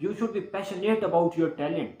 You should be passionate about your talent۔